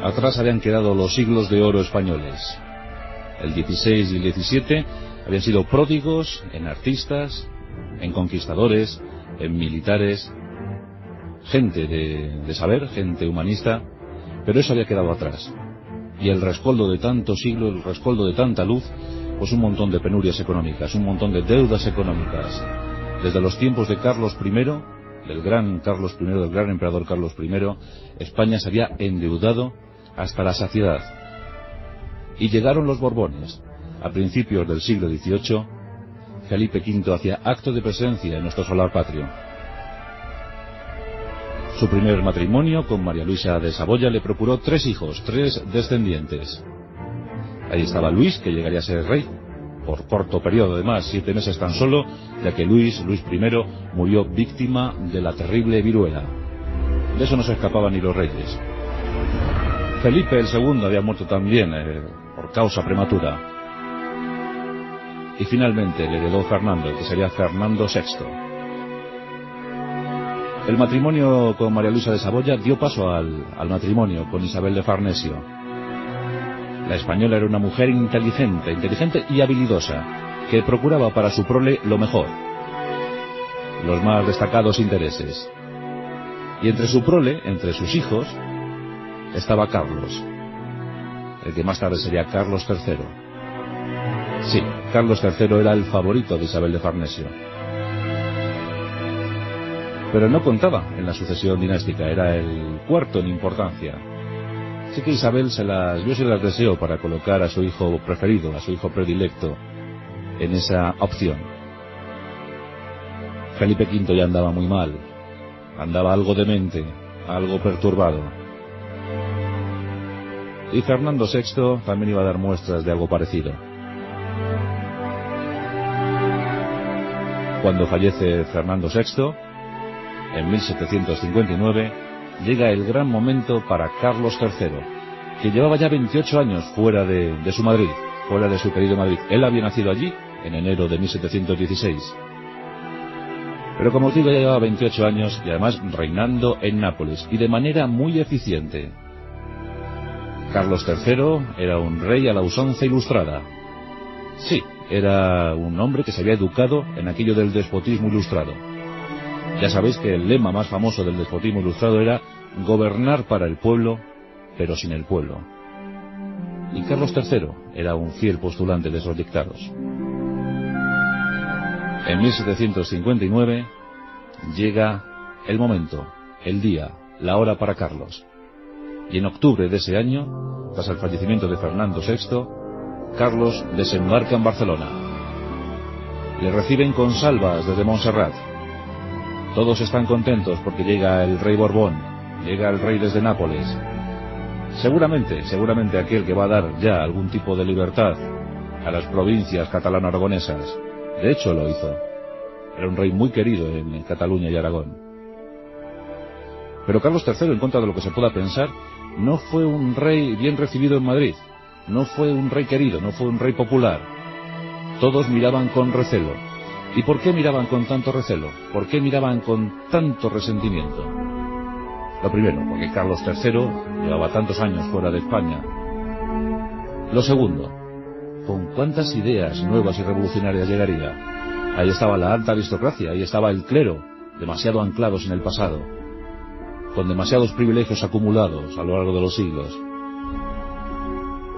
Atrás habían quedado los siglos de oro españoles. El XVI y el XVII habían sido pródigos en artistas, en conquistadores, en militares, gente de saber, gente humanista, pero eso había quedado atrás. Y el rescoldo de tantos siglos, el rescoldo de tanta luz, pues un montón de penurias económicas, un montón de deudas económicas. Desde los tiempos de Carlos I, del gran Carlos I, del gran emperador Carlos I, España se había endeudado hasta la saciedad. Y llegaron los Borbones. A principios del siglo XVIII, Felipe V hacía acto de presencia en nuestro solar patrio. Su primer matrimonio con María Luisa de Saboya le procuró 3 hijos, 3 descendientes. Ahí estaba Luis, que llegaría a ser rey, por corto periodo además, 7 meses tan solo, ya que Luis I, murió víctima de la terrible viruela. De eso no se escapaban ni los reyes. Felipe II había muerto también por causa prematura. Y finalmente le heredó Fernando, que sería Fernando VI. El matrimonio con María Luisa de Saboya dio paso al matrimonio con Isabel de Farnesio. La española era una mujer inteligente y habilidosa, que procuraba para su prole lo mejor, los más destacados intereses. Y entre su prole, entre sus hijos, estaba Carlos, el que más tarde sería Carlos III. Sí, Carlos III era el favorito de Isabel de Farnesio. Pero no contaba en la sucesión dinástica, era el cuarto en importancia. Así que Isabel se las deseó para colocar a su hijo preferido, a su hijo predilecto, en esa opción. Felipe V ya andaba muy mal, andaba algo demente, algo perturbado. Y Fernando VI también iba a dar muestras de algo parecido. Cuando fallece Fernando VI, en 1759, llega el gran momento para Carlos III, que llevaba ya 28 años fuera de su Madrid, fuera de su querido Madrid. Él había nacido allí en enero de 1716. Pero como os digo, ya llevaba 28 años y además reinando en Nápoles, y de manera muy eficiente. Carlos III era un rey a la usanza ilustrada. Sí, era un hombre que se había educado en aquello del despotismo ilustrado. Ya sabéis que el lema más famoso del despotismo ilustrado era gobernar para el pueblo, pero sin el pueblo. Y Carlos III era un fiel postulante de esos dictados. En 1759 llega el momento, el día, la hora para Carlos. Y en octubre de ese año, tras el fallecimiento de Fernando VI, Carlos desembarca en Barcelona. Le reciben con salvas desde Montserrat. Todos están contentos porque llega el rey Borbón, llega el rey desde Nápoles. Seguramente aquel que va a dar ya algún tipo de libertad a las provincias catalano-aragonesas. De hecho lo hizo. Era un rey muy querido en Cataluña y Aragón. Pero Carlos III, en contra de lo que se pueda pensar, no fue un rey bien recibido en Madrid. No fue un rey querido, no fue un rey popular. Todos miraban con recelo. ¿Y por qué miraban con tanto recelo? ¿Por qué miraban con tanto resentimiento? Lo primero, porque Carlos III llevaba tantos años fuera de España. Lo segundo, ¿con cuántas ideas nuevas y revolucionarias llegaría? Ahí estaba la alta aristocracia, ahí estaba el clero, demasiado anclados en el pasado, con demasiados privilegios acumulados a lo largo de los siglos.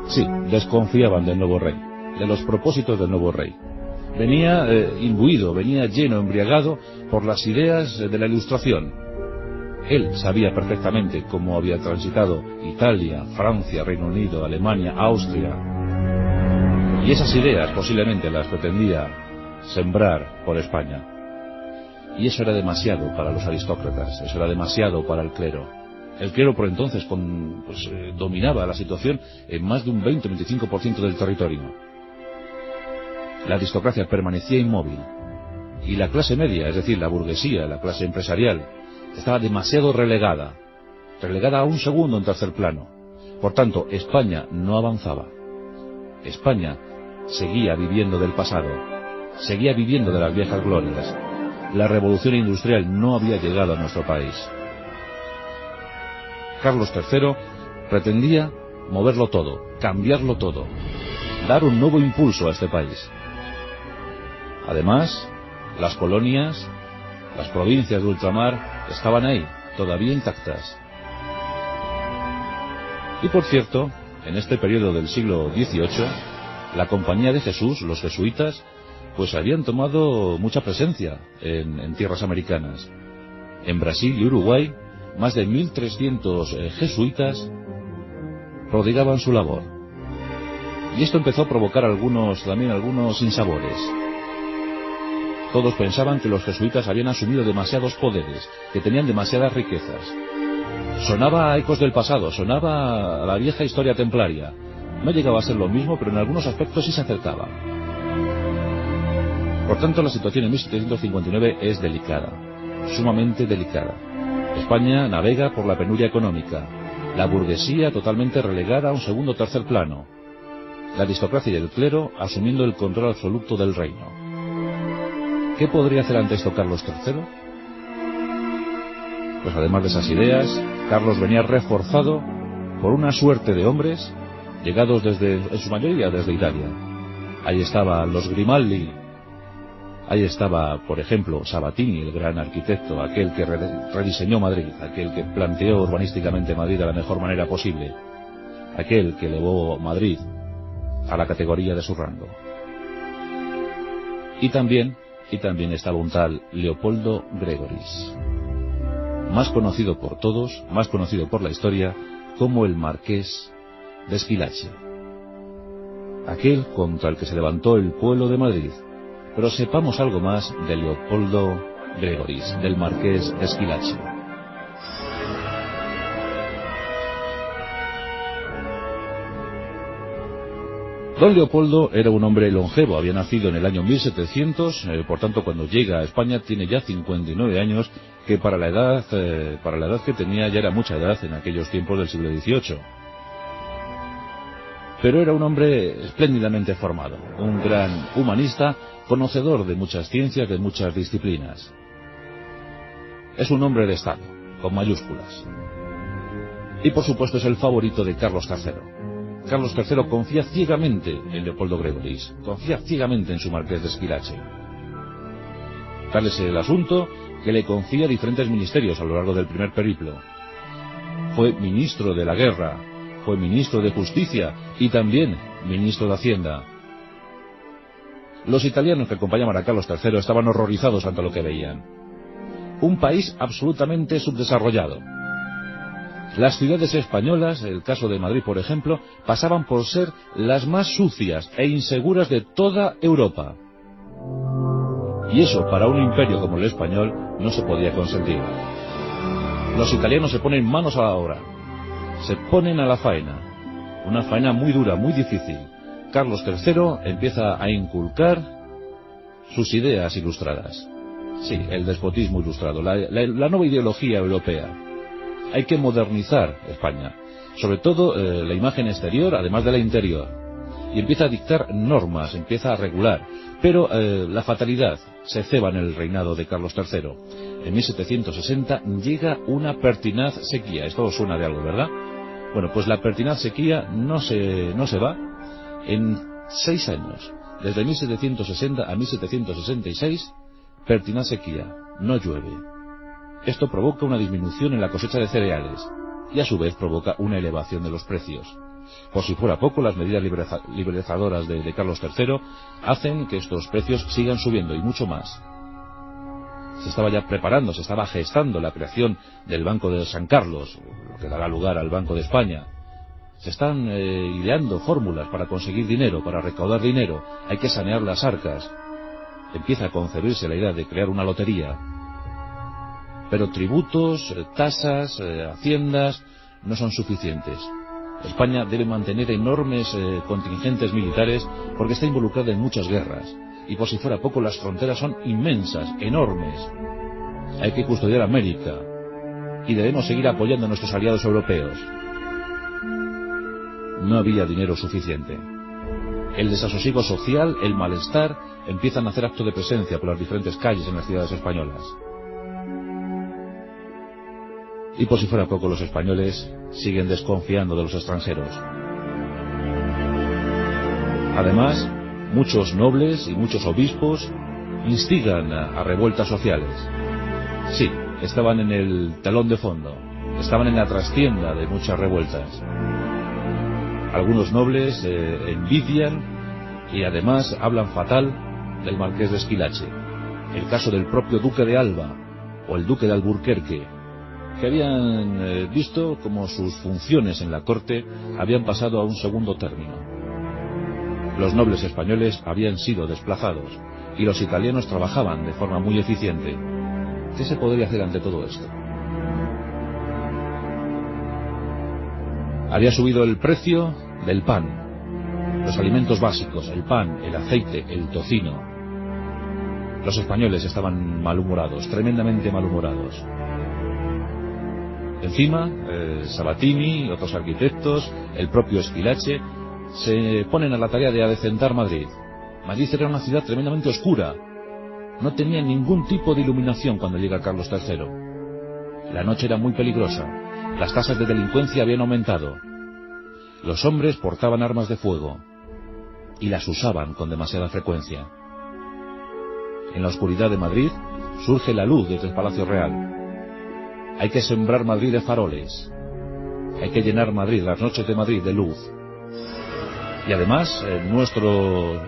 Sí, desconfiaban del nuevo rey, de los propósitos del nuevo rey. Venía imbuido, venía lleno, embriagado por las ideas de la Ilustración. Él sabía perfectamente cómo había transitado Italia, Francia, Reino Unido, Alemania, Austria. Y esas ideas posiblemente las pretendía sembrar por España. Y eso era demasiado para los aristócratas, eso era demasiado para el clero. El clero por entonces dominaba la situación en más de un 20-25% del territorio. La aristocracia permanecía inmóvil. Y la clase media, es decir, la burguesía, la clase empresarial, estaba demasiado relegada a un segundo en tercer plano. Por tanto, España no avanzaba. España seguía viviendo del pasado, seguía viviendo de las viejas glorias. La revolución industrial no había llegado a nuestro país. Carlos III Pretendía moverlo todo, cambiarlo todo, dar un nuevo impulso a este país. Además, las colonias, las provincias de ultramar estaban ahí, todavía intactas. Y por cierto, en este periodo del siglo XVIII, la Compañía de Jesús, los jesuitas, pues habían tomado mucha presencia en tierras americanas. En Brasil y Uruguay, más de 1.300 jesuitas prodigaban su labor. Y esto empezó a provocar algunos sinsabores. Todos pensaban que los jesuitas habían asumido demasiados poderes, que tenían demasiadas riquezas. Sonaba a ecos del pasado, sonaba a la vieja historia templaria. No llegaba a ser lo mismo, pero en algunos aspectos sí se acercaba. Por tanto, la situación en 1759 es delicada, sumamente delicada. España navega por la penuria económica, la burguesía totalmente relegada a un segundo o tercer plano, la aristocracia y el clero asumiendo el control absoluto del reino. ¿Qué podría hacer ante esto Carlos III? Pues además de esas ideas, Carlos venía reforzado por una suerte de hombres llegados en su mayoría desde Italia. Ahí estaban los Grimaldi, ahí estaba, por ejemplo, Sabatini, el gran arquitecto, aquel que rediseñó Madrid, aquel que planteó urbanísticamente Madrid de la mejor manera posible, aquel que elevó Madrid a la categoría de su rango. Y también estaba un tal Leopoldo Gregoris, más conocido por todos, más conocido por la historia, como el Marqués de Esquilache, aquel contra el que se levantó el pueblo de Madrid. Pero sepamos algo más de Leopoldo Gregoris, del Marqués de Esquilache. Don Leopoldo era un hombre longevo, había nacido en el año 1700, por tanto cuando llega a España tiene ya 59 años, que para la edad que tenía ya era mucha edad en aquellos tiempos del siglo XVIII. Pero era un hombre espléndidamente formado, un gran humanista, conocedor de muchas ciencias, de muchas disciplinas. Es un hombre de Estado, con mayúsculas. Y por supuesto es el favorito de Carlos III. Carlos III confía ciegamente en Leopoldo Gregoris, confía ciegamente en su Marqués de Esquilache. Tal es el asunto que le confía diferentes ministerios a lo largo del primer periplo. Fue ministro de la Guerra, fue ministro de Justicia y también ministro de Hacienda. Los italianos que acompañaban a Carlos III estaban horrorizados ante lo que veían. Un país absolutamente subdesarrollado. Las ciudades españolas, el caso de Madrid por ejemplo, pasaban por ser las más sucias e inseguras de toda Europa. Y eso para un imperio como el español no se podía consentir. Los italianos se ponen manos a la obra, se ponen a la faena, una faena muy dura, muy difícil. Carlos III empieza a inculcar sus ideas ilustradas. Sí, el despotismo ilustrado, la nueva ideología europea. Hay que modernizar España, sobre todo la imagen exterior, además de la interior. Y empieza a dictar normas, empieza a regular. Pero la fatalidad se ceba en el reinado de Carlos III. En 1760 llega una pertinaz sequía. Esto os suena de algo, ¿verdad? Bueno, pues la pertinaz sequía no se va. En 6 años, desde 1760 a 1766, pertinaz sequía, no llueve. Esto provoca una disminución en la cosecha de cereales y a su vez provoca una elevación de los precios. Por si fuera poco, las medidas liberalizadoras de Carlos III hacen que estos precios sigan subiendo y mucho más. Se estaba ya preparando, se estaba gestando la creación del Banco de San Carlos, lo que dará lugar al Banco de España. Se están ideando fórmulas para conseguir dinero, para recaudar dinero. Hay que sanear las arcas. Empieza a concebirse la idea de crear una lotería. Pero tributos, tasas, haciendas no son suficientes. España debe mantener enormes contingentes militares porque está involucrada en muchas guerras. Y por si fuera poco, las fronteras son inmensas, enormes. Hay que custodiar América. Y debemos seguir apoyando a nuestros aliados europeos. No había dinero suficiente. El desasosiego social, el malestar, empiezan a hacer acto de presencia por las diferentes calles en las ciudades españolas. Y por si fuera poco, los españoles siguen desconfiando de los extranjeros. Además, muchos nobles y muchos obispos instigan a revueltas sociales. Sí, estaban en el telón de fondo, estaban en la trastienda de muchas revueltas. Algunos nobles envidian y además hablan fatal del marqués de Esquilache. El caso del propio duque de Alba o el duque de Alburquerque, que habían visto como sus funciones en la corte habían pasado a un segundo término. Los nobles españoles habían sido desplazados y los italianos trabajaban de forma muy eficiente. ¿Qué se podría hacer ante todo esto? Había subido el precio del pan, los alimentos básicos, el pan, el aceite, el tocino. Los españoles estaban malhumorados, tremendamente malhumorados. Encima, Sabatini, otros arquitectos, el propio Esquilache, se ponen a la tarea de adecentar Madrid. Madrid era una ciudad tremendamente oscura. No tenía ningún tipo de iluminación cuando llega Carlos III. La noche era muy peligrosa. Las tasas de delincuencia habían aumentado. Los hombres portaban armas de fuego y las usaban con demasiada frecuencia. En la oscuridad de Madrid surge la luz desde el Palacio Real. Hay que sembrar Madrid de faroles. Hay que llenar Madrid, las noches de Madrid, de luz. Y además, nuestro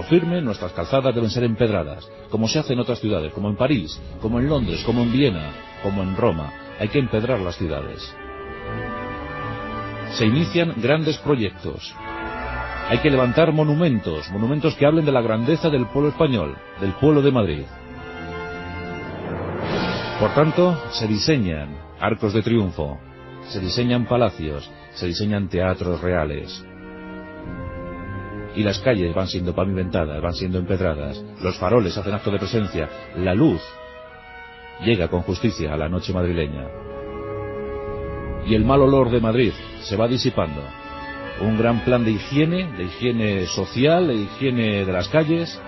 firme, nuestras calzadas deben ser empedradas, como se hace en otras ciudades, como en París, como en Londres, como en Viena, como en Roma. Hay que empedrar las ciudades. Se inician grandes proyectos. Hay que levantar monumentos, monumentos que hablen de la grandeza del pueblo español, del pueblo de Madrid. Por tanto, se diseñan arcos de triunfo, se diseñan palacios, se diseñan teatros reales. Y las calles van siendo pavimentadas, van siendo empedradas, los faroles hacen acto de presencia, la luz llega con justicia a la noche madrileña. Y el mal olor de Madrid se va disipando. Un gran plan de higiene social, de higiene de las calles,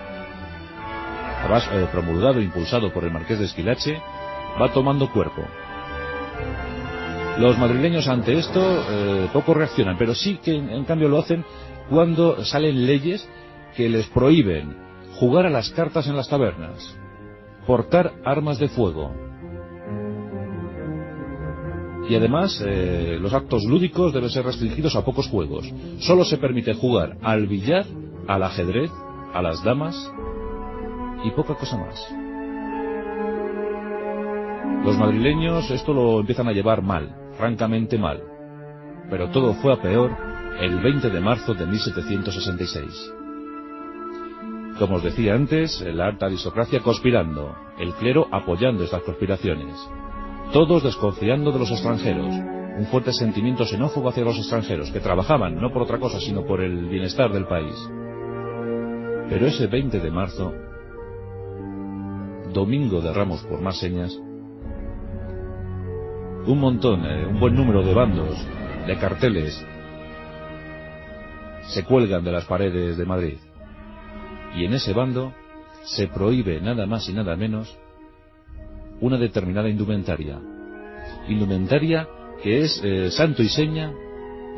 además promulgado e impulsado por el marqués de Esquilache, va tomando cuerpo. Los madrileños ante esto poco reaccionan, pero sí que en cambio lo hacen cuando salen leyes que les prohíben jugar a las cartas en las tabernas, portar armas de fuego. Y además, los actos lúdicos deben ser restringidos a pocos juegos. Solo se permite jugar al billar, al ajedrez, a las damas y poca cosa más. Los madrileños esto lo empiezan a llevar mal, francamente mal. Pero todo fue a peor el 20 de marzo de 1766. Como os decía antes, la alta aristocracia conspirando, el clero apoyando estas conspiraciones. Todos desconfiando de los extranjeros, un fuerte sentimiento xenófobo hacia los extranjeros, que trabajaban no por otra cosa sino por el bienestar del país. Pero ese 20 de marzo, domingo de Ramos por más señas, un buen número de bandos, de carteles, se cuelgan de las paredes de Madrid. Y en ese bando se prohíbe nada más y nada menos una determinada indumentaria que es santo y seña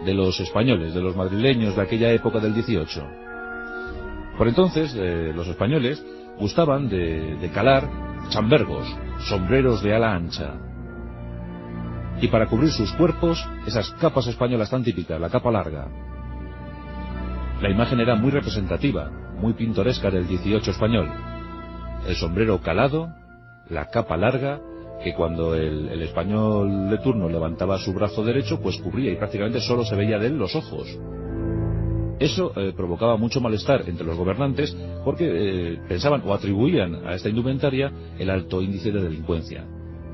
de los españoles, de los madrileños de aquella época del 18. Por entonces los españoles gustaban de calar chambergos, sombreros de ala ancha, y para cubrir sus cuerpos esas capas españolas tan típicas, la capa larga. La imagen era muy representativa, muy pintoresca del 18 español. El sombrero calado, la capa larga, que cuando el español de turno levantaba su brazo derecho, pues cubría y prácticamente solo se veía de él los ojos. Eso provocaba mucho malestar entre los gobernantes porque pensaban o atribuían a esta indumentaria el alto índice de delincuencia.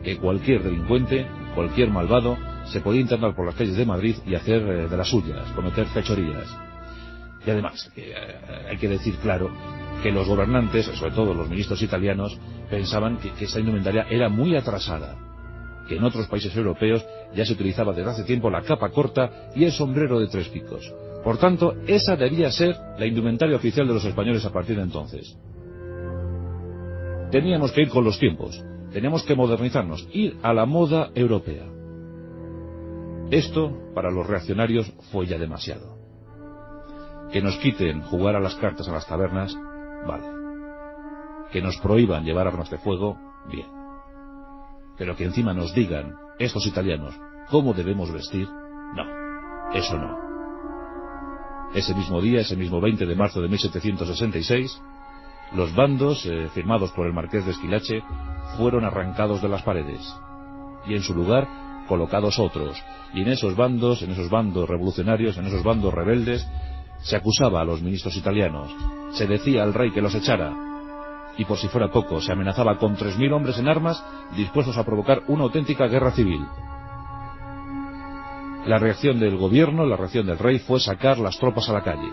Que cualquier delincuente, cualquier malvado, se podía internar por las calles de Madrid y hacer de las suyas, cometer fechorías. Y además, hay que decir claro que los gobernantes, sobre todo los ministros italianos, pensaban que esta indumentaria era muy atrasada, que en otros países europeos ya se utilizaba desde hace tiempo la capa corta y el sombrero de 3 picos. Por tanto, esa debía ser la indumentaria oficial de los españoles a partir de entonces. Teníamos que ir con los tiempos, teníamos que modernizarnos, ir a la moda europea. Esto, para los reaccionarios, fue ya demasiado. Que nos quiten jugar a las cartas a las tabernas, vale. Que nos prohíban llevar armas de fuego, bien. Pero que encima nos digan, estos italianos, cómo debemos vestir, no, eso no. Ese mismo día, ese mismo 20 de marzo de 1766, los bandos, firmados por el marqués de Squillace, fueron arrancados de las paredes, y en su lugar colocados otros, y en esos bandos revolucionarios, en esos bandos rebeldes, se acusaba a los ministros italianos, se decía al rey que los echara, y por si fuera poco, se amenazaba con 3.000 hombres en armas dispuestos a provocar una auténtica guerra civil. La reacción del gobierno, la reacción del rey, fue sacar las tropas a la calle.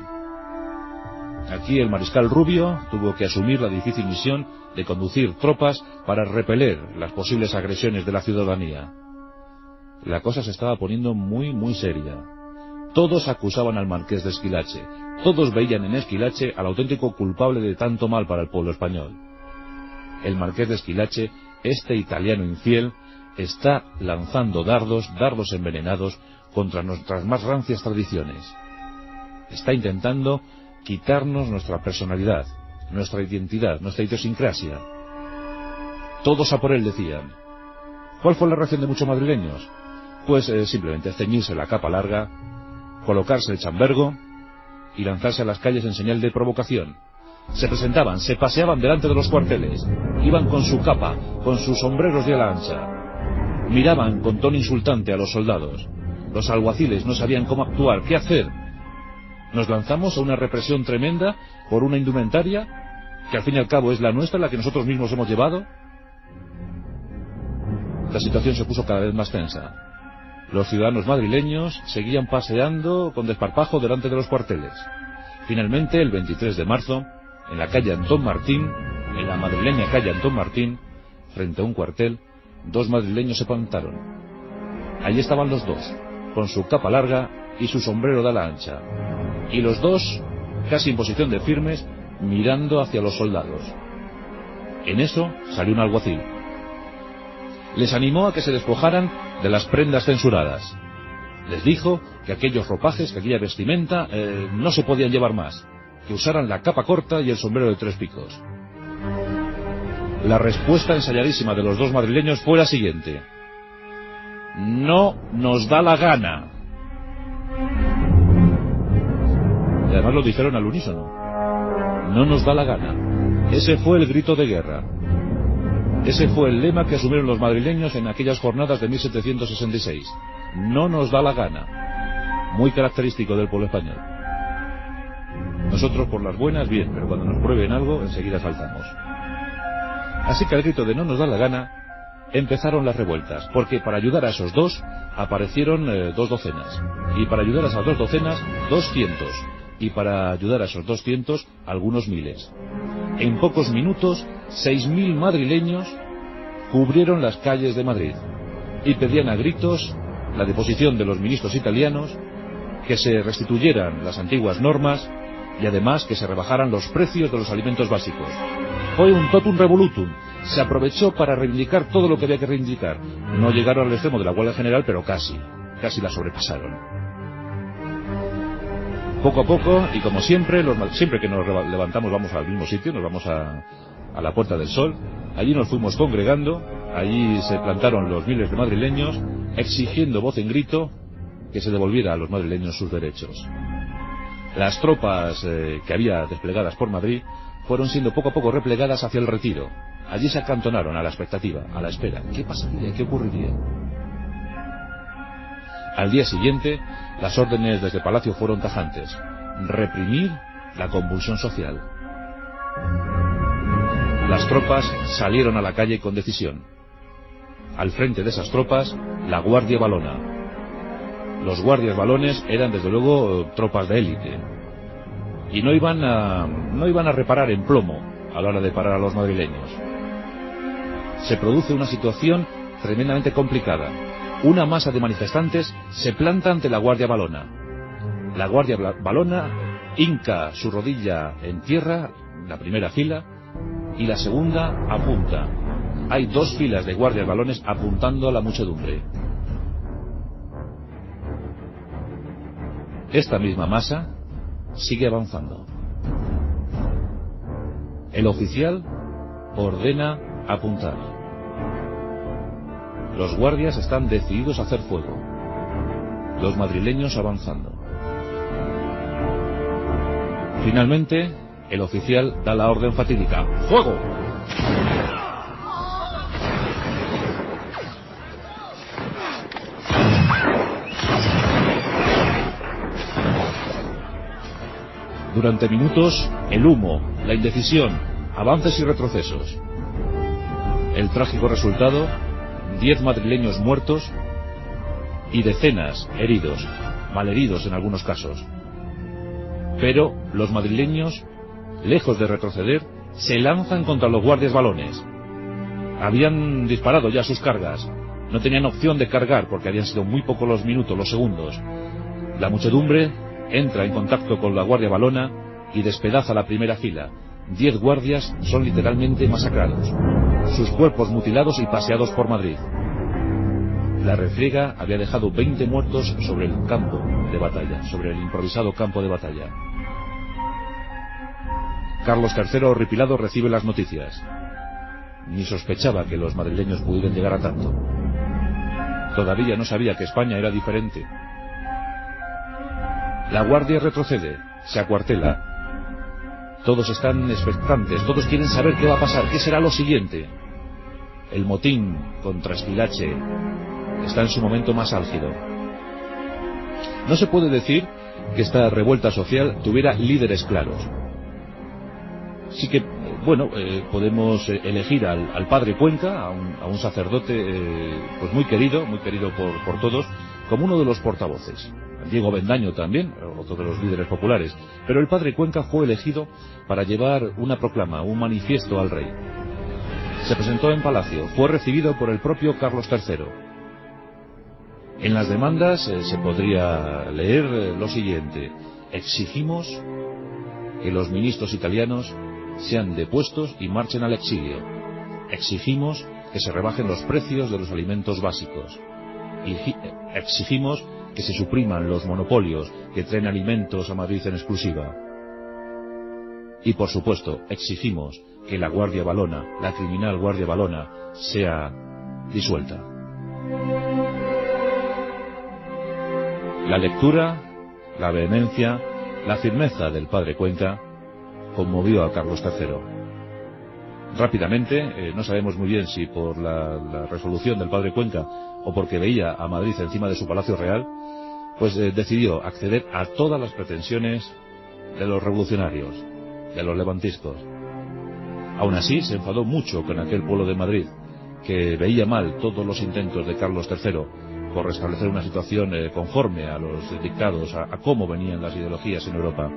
Aquí el mariscal Rubio tuvo que asumir la difícil misión de conducir tropas para repeler las posibles agresiones de la ciudadanía. La cosa se estaba poniendo muy seria. Todos acusaban al marqués de Squillace, todos veían en Squillace al auténtico culpable de tanto mal para el pueblo español. El marqués de Squillace, este italiano infiel, está lanzando dardos envenenados contra nuestras más rancias tradiciones. Está intentando quitarnos nuestra personalidad, nuestra identidad, nuestra idiosincrasia. Todos a por él, decían. ¿Cuál fue la reacción de muchos madrileños? Pues simplemente ceñirse la capa larga, colocarse el chambergo y lanzarse a las calles en señal de provocación. Se presentaban, se paseaban delante de los cuarteles, iban con su capa, con sus sombreros de ala ancha, miraban con tono insultante a los soldados. Los alguaciles no sabían cómo actuar, qué hacer. Nos lanzamos a una represión tremenda por una indumentaria que al fin y al cabo es la nuestra, la que nosotros mismos hemos llevado. La situación se puso cada vez más tensa. Los ciudadanos madrileños seguían paseando con desparpajo delante de los cuarteles. Finalmente, el 23 de marzo, en la calle Antón Martín, en la madrileña calle Antón Martín, frente a un cuartel, 2 madrileños se plantaron. Allí estaban los dos, con su capa larga y su sombrero de ala ancha. Y los dos, casi en posición de firmes, mirando hacia los soldados. En eso salió un alguacil. Les animó a que se despojaran de las prendas censuradas. Les dijo que aquellos ropajes, que aquella vestimenta, no se podían llevar más, que usaran la capa corta y el sombrero de 3 picos. La respuesta ensayadísima de los 2 madrileños fue la siguiente: no nos da la gana. Y además lo dijeron al unísono. No nos da la gana. Ese fue el grito de guerra. Ese fue el lema que asumieron los madrileños en aquellas jornadas de 1766. No nos da la gana. Muy característico del pueblo español. Nosotros por las buenas, bien, pero cuando nos prueben algo, enseguida saltamos. Así que al grito de no nos da la gana, empezaron las revueltas, porque para ayudar a esos 2, aparecieron 2 docenas. Y para ayudar a esas 2 docenas, 200. Y para ayudar a esos 200, algunos miles. En pocos minutos, 6.000 madrileños cubrieron las calles de Madrid y pedían a gritos la deposición de los ministros italianos, que se restituyeran las antiguas normas y además que se rebajaran los precios de los alimentos básicos. Fue un totum revolutum. Se aprovechó para reivindicar todo lo que había que reivindicar. No llegaron al extremo de la huelga general, pero casi la sobrepasaron. Poco a poco, y como siempre, siempre que nos levantamos vamos al mismo sitio, nos vamos a la Puerta del Sol. Allí nos fuimos congregando, allí se plantaron los miles de madrileños, exigiendo voz en grito que se devolviera a los madrileños sus derechos. Las tropas que había desplegadas por Madrid fueron siendo poco a poco replegadas hacia el retiro. Allí se acantonaron a la expectativa, a la espera. ¿Qué pasaría? ¿Qué ocurriría? Al día siguiente, las órdenes desde Palacio fueron tajantes: reprimir la convulsión social. Las tropas salieron a la calle con decisión. Al frente de esas tropas, la Guardia Valona. Los guardias valones eran desde luego tropas de élite. Y no iban a reparar en plomo a la hora de parar a los madrileños. Se produce una situación tremendamente complicada. Una masa de manifestantes se planta ante la Guardia Valona. La Guardia Valona hinca su rodilla en tierra, la primera fila, y la segunda apunta. Hay 2 filas de guardias valones apuntando a la muchedumbre. esta misma masa sigue avanzando. El oficial ordena apuntar. Los guardias están decididos a hacer fuego. Los madrileños avanzando. Finalmente, el oficial da la orden fatídica: ¡fuego! Durante minutos, el humo, la indecisión, avances y retrocesos. El trágico resultado: 10 madrileños muertos y decenas heridos, malheridos en algunos casos. Pero los madrileños, lejos de retroceder, se lanzan contra los guardias valones. Habían disparado ya sus cargas, no tenían opción de cargar porque habían sido muy pocos los minutos, los segundos. La muchedumbre entra en contacto con la guardia valona y despedaza la primera fila. 10 guardias son literalmente masacrados, sus cuerpos mutilados y paseados por Madrid. La refriega había dejado 20 muertos sobre el campo de batalla, sobre el improvisado campo de batalla. Carlos III, horripilado, recibe las noticias. Ni sospechaba que los madrileños pudieran llegar a tanto. Todavía no sabía que España era diferente. La guardia retrocede, se acuartela. Todos están expectantes, todos quieren saber qué va a pasar, qué será lo siguiente. El motín contra Esquilache está en su momento más álgido. No se puede decir que esta revuelta social tuviera líderes claros. Sí que, bueno, podemos elegir al padre Cuenca, a un sacerdote pues muy querido por todos, como uno de los portavoces. Diego Bendaño también, otro de los líderes populares. Pero el padre Cuenca fue elegido para llevar una proclama, un manifiesto al rey. Se presentó en Palacio, fue recibido por el propio Carlos III. En las demandas se podría leer lo siguiente: exigimos que los ministros italianos sean depuestos y marchen al exilio. Exigimos que se rebajen los precios de los alimentos básicos. Y exigimos que se supriman los monopolios que traen alimentos a Madrid en exclusiva. Y por supuesto, exigimos que la Guardia Valona, la criminal Guardia Valona, sea disuelta. La lectura, la vehemencia, la firmeza del padre Cuenca conmovió a Carlos III. Rápidamente, no sabemos muy bien si por la resolución del padre Cuenca o porque veía a Madrid encima de su palacio real, pues decidió acceder a todas las pretensiones de los revolucionarios, de los levantiscos. Aún así, se enfadó mucho con aquel pueblo de Madrid, que veía mal todos los intentos de Carlos III por restablecer una situación conforme a los dictados, a cómo venían las ideologías en Europa.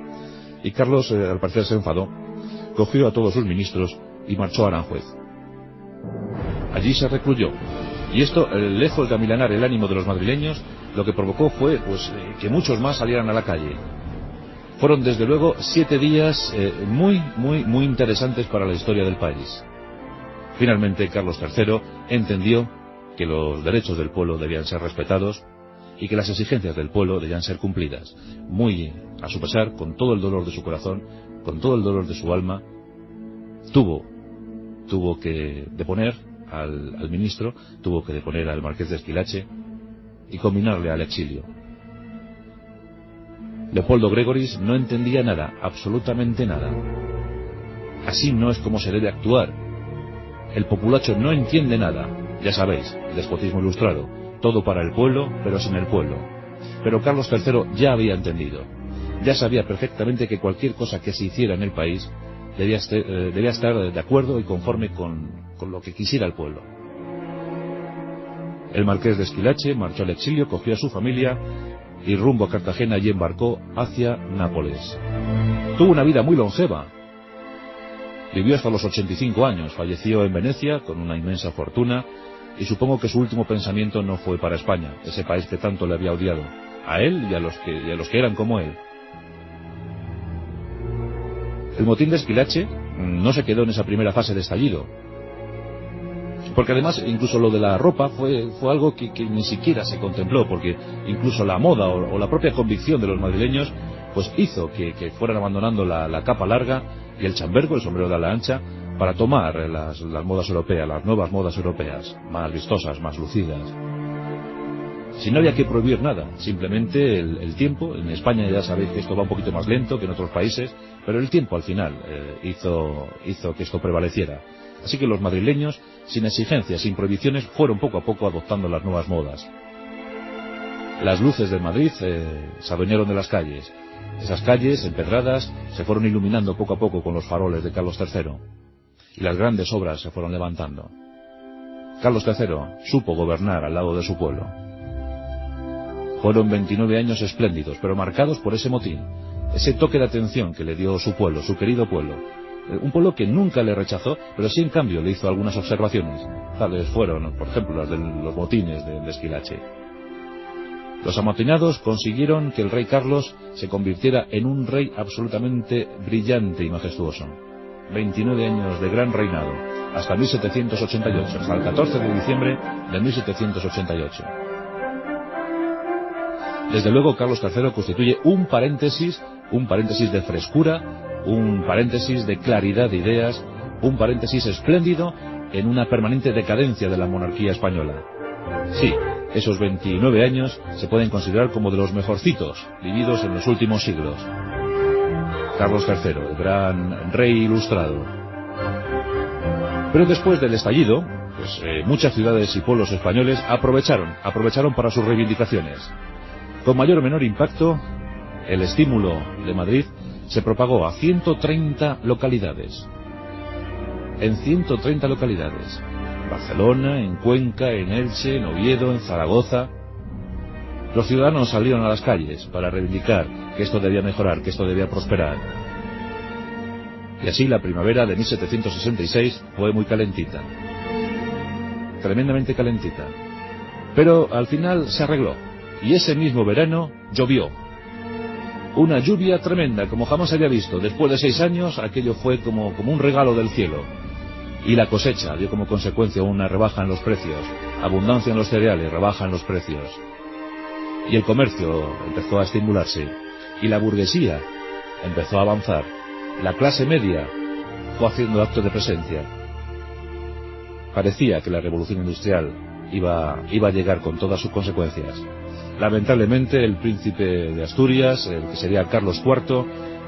Y Carlos, al parecer, se enfadó, cogió a todos sus ministros y marchó a Aranjuez. Allí se recluyó. Y esto, lejos de amilanar el ánimo de los madrileños, lo que provocó fue que muchos más salieran a la calle. Fueron desde luego 7 días muy interesantes para la historia del país. Finalmente Carlos III entendió que los derechos del pueblo debían ser respetados y que las exigencias del pueblo debían ser cumplidas. Muy a su pesar, con todo el dolor de su corazón, con todo el dolor de su alma, tuvo que deponer al ministro, tuvo que deponer al marqués de Esquilache y conminarle al exilio. Leopoldo Gregoris no entendía nada, absolutamente nada. Así no es como se debe actuar. El populacho no entiende nada. Ya sabéis, el despotismo ilustrado. Todo para el pueblo, pero sin el pueblo. Pero Carlos III ya había entendido. Ya sabía perfectamente que cualquier cosa que se hiciera en el país debía estar de acuerdo y conforme con lo que quisiera el pueblo. El marqués de Esquilache marchó al exilio, cogió a su familia y rumbo a Cartagena y embarcó hacia Nápoles. Tuvo una vida muy longeva. Vivió hasta los 85 años, falleció en Venecia con una inmensa fortuna y supongo que su último pensamiento no fue para España, ese país que tanto le había odiado, a él y a los que eran como él. El motín de Esquilache no se quedó en esa primera fase de estallido. Porque además incluso lo de la ropa fue algo que ni siquiera se contempló, porque incluso la moda o la propia convicción de los madrileños pues hizo que fueran abandonando la capa larga y el chambergo, el sombrero de ala ancha, para tomar las modas europeas, las nuevas modas europeas, más vistosas, más lucidas. Si no había que prohibir nada, simplemente el tiempo. En España ya sabéis que esto va un poquito más lento que en otros países, pero el tiempo al final hizo que esto prevaleciera. Así que los madrileños, sin exigencias, sin prohibiciones, fueron poco a poco adoptando las nuevas modas. Las luces de Madrid se adueñaron de las calles. Esas calles empedradas se fueron iluminando poco a poco con los faroles de Carlos III. Y las grandes obras se fueron levantando. Carlos III supo gobernar al lado de su pueblo. Fueron 29 años espléndidos, pero marcados por ese motín, ese toque de atención que le dio su pueblo, su querido pueblo. Un pueblo que nunca le rechazó, pero sí en cambio le hizo algunas observaciones. Tales fueron, por ejemplo, las de los motines de Esquilache. Los amotinados consiguieron que el rey Carlos se convirtiera en un rey absolutamente brillante y majestuoso. 29 años de gran reinado, hasta 1788, hasta el 14 de diciembre de 1788. Desde luego Carlos III constituye un paréntesis de frescura, un paréntesis de claridad de ideas, un paréntesis espléndido en una permanente decadencia de la monarquía española. Sí, esos 29 años se pueden considerar como de los mejorcitos vividos en los últimos siglos. Carlos III, el gran rey ilustrado. Pero después del estallido, pues muchas ciudades y pueblos españoles aprovecharon para sus reivindicaciones. Con mayor o menor impacto, el estímulo de Madrid se propagó a 130 localidades. En 130 localidades. En Barcelona, en Cuenca, en Elche, en Oviedo, en Zaragoza. Los ciudadanos salieron a las calles para reivindicar que esto debía mejorar, que esto debía prosperar. Y así la primavera de 1766 fue muy calentita. Tremendamente calentita. Pero al final se arregló. Y ese mismo verano llovió. Una lluvia tremenda, como jamás había visto. Después de 6 años, aquello fue como un regalo del cielo. Y la cosecha dio como consecuencia una rebaja en los precios. Abundancia en los cereales, rebaja en los precios. Y el comercio empezó a estimularse. Y la burguesía empezó a avanzar. La clase media fue haciendo acto de presencia. Parecía que la revolución industrial iba a llegar con todas sus consecuencias. Lamentablemente el príncipe de Asturias, el que sería Carlos IV,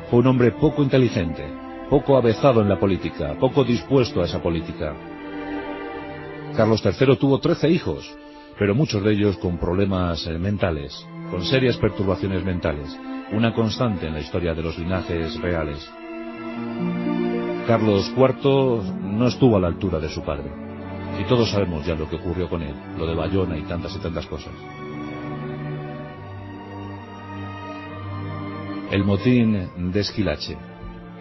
fue un hombre poco inteligente, poco avezado en la política, poco dispuesto a esa política. Carlos III tuvo 13 hijos, pero muchos de ellos con problemas mentales, con serias perturbaciones mentales, una constante en la historia de los linajes reales. Carlos IV no estuvo a la altura de su padre, y todos sabemos ya lo que ocurrió con él, lo de Bayona y tantas cosas. El motín de Esquilache,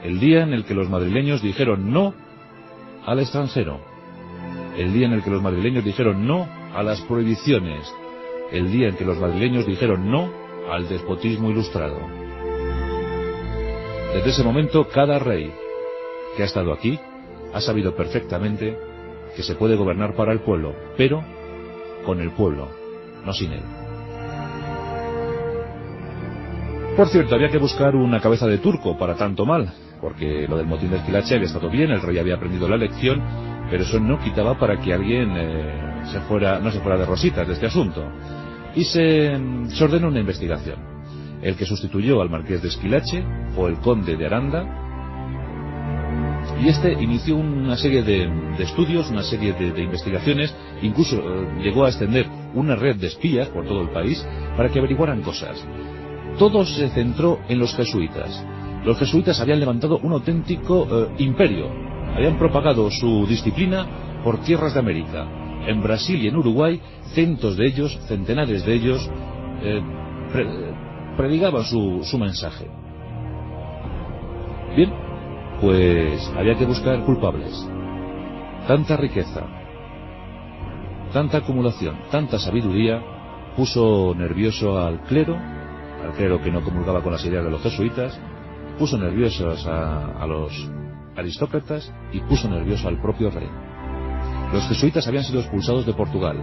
el día en el que los madrileños dijeron no al extranjero, el día en el que los madrileños dijeron no a las prohibiciones, el día en que los madrileños dijeron no al despotismo ilustrado. Desde ese momento, cada rey que ha estado aquí ha sabido perfectamente que se puede gobernar para el pueblo, pero con el pueblo, no sin él. Por cierto, había que buscar una cabeza de turco para tanto mal, porque lo del motín de Esquilache había estado bien, el rey había aprendido la lección, pero eso no quitaba para que alguien no se fuera de rositas de este asunto. Y se ordenó una investigación. El que sustituyó al marqués de Esquilache fue el conde de Aranda, y este inició una serie de estudios, una serie de investigaciones, incluso llegó a extender una red de espías por todo el país para que averiguaran cosas. Todo se centró en los jesuitas. Los jesuitas habían levantado un auténtico imperio. Habían propagado su disciplina por tierras de América. En Brasil y en Uruguay, cientos de ellos, centenares de ellos, predicaban su mensaje. Bien, pues había que buscar culpables. Tanta riqueza, tanta acumulación, tanta sabiduría, puso nervioso al clero que no comulgaba con las ideas de los jesuitas, puso nerviosos a los aristócratas y puso nervioso al propio rey. Los jesuitas habían sido expulsados de Portugal,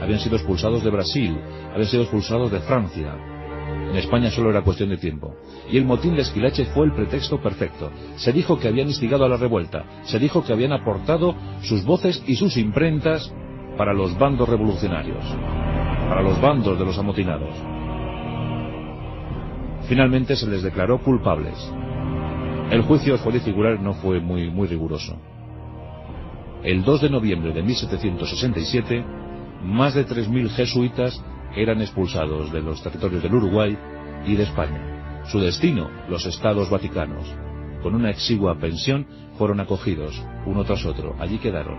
habían sido expulsados de Brasil, habían sido expulsados de Francia. En España solo era cuestión de tiempo. Y el motín de Esquilache fue el pretexto perfecto. Se dijo que habían instigado a la revuelta, se dijo que habían aportado sus voces y sus imprentas para los bandos revolucionarios, para los bandos de los amotinados. Finalmente se les declaró culpables. El juicio, os podéis figurar, no fue muy riguroso. El 2 de noviembre de 1767, más de 3.000 jesuitas eran expulsados de los territorios del Uruguay y de España. Su destino, los Estados Vaticanos. Con una exigua pensión fueron acogidos, uno tras otro. Allí quedaron.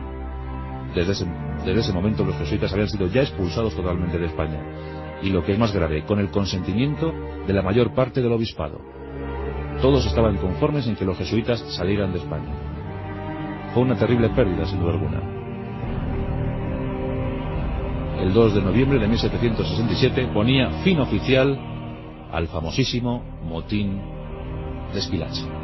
Desde ese momento los jesuitas habían sido ya expulsados totalmente de España. Y lo que es más grave, con el consentimiento de la mayor parte del obispado. Todos estaban conformes en que los jesuitas salieran de España. Fue una terrible pérdida, sin duda alguna. El 2 de noviembre de 1767 ponía fin oficial al famosísimo motín de Esquilache.